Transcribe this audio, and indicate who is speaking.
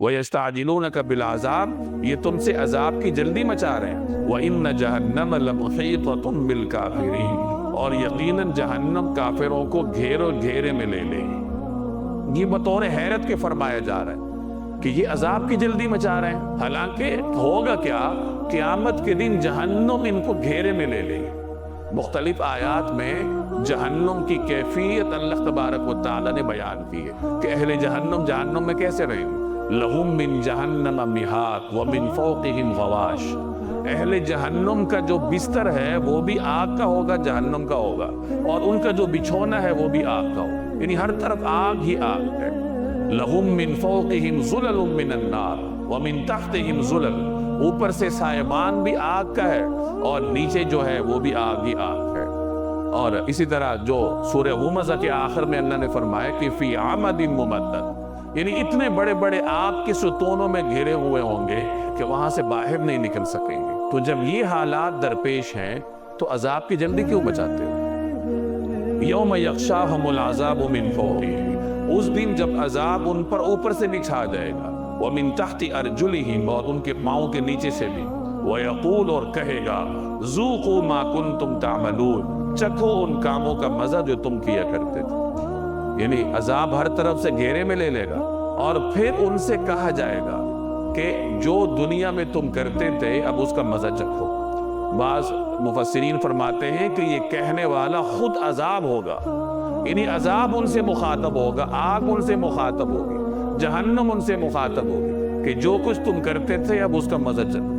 Speaker 1: वयस्ताजिलूनक बिलअज़ाब, ये तुमसे अजाब की जल्दी मचा रहे हैं। वइन्न जहन्नम लमुहीततुम बिलकाफिरीन, और यकीनन जहन्नम काफिरों को घेरो घेरे में ले लेगी। ये बतौर हैरत के फरमाया जा रहा है कि ये अजाब की जल्दी मचा रहे हैं, हालांकि होगा क्या, क़यामत के दिन जहन्नम इनको घेरे में ले लेगी। मुख्तलिफ आयात में जहन्नम की कैफियत अल्लाह तबारक व तआला ने बयान की है कि अहले जहन्नम में कैसे रहेंगे। लहुम मिन जहन्नम मिहाद व मिन फौक़िहिम गवाश, अहले जहन्नम का जो बिस्तर है वो भी आग का होगा, जहन्नम का होगा, और उनका जो बिछौना है वो भी आग का होगा, यानी हर तरफ आग ही आग है। लहुम मिन फौक़िहिम ज़ुललुम मिनन नार व मिन तहतिहिम ज़ुलल, ऊपर से सायबान भी आग का है और नीचे जो है वो भी आग ही आग है। और इसी तरह जो सूरह हुमज़ा के आखिर में अल्लाह ने फरमाया कि फ़ी आमदिन मुमद्दद, यानी इतने बड़े बड़े आग के सुतोनों में घिरे हुए होंगे कि वहां से बाहर नहीं निकल सकेंगे। तो जब ये हालात दरपेश हैं तो अजाब की जल्दी क्यों बचाते हो। यौम यग़शाहुमुल अज़ाबु मिन फ़ौक़िहिम, उस दिन जब अजाब उन पर ऊपर से भी छा जाएगा, व मिन तहति अर्जुलिहिम, और उनके पाँव के नीचे से भी, व यक़ूल, और कहेगा, ज़ूक़ू मा कुन्तुम तामलून, चखो उन कामों का मज़ा जो तुम किया करते थे। यानी अजाब हर तरफ से घेरे में ले लेगा और फिर उनसे कहा जाएगा कि जो दुनिया में तुम करते थे अब उसका मजा चखो। बाज़ मुफस्सिरीन फरमाते हैं कि ये कहने वाला खुद अजाब होगा, यानी अजाब उनसे मुखातब होगा, आग उनसे मुखातब होगी, जहन्नम उनसे मुखातब होगी कि जो कुछ तुम करते थे अब उसका मजा चखो।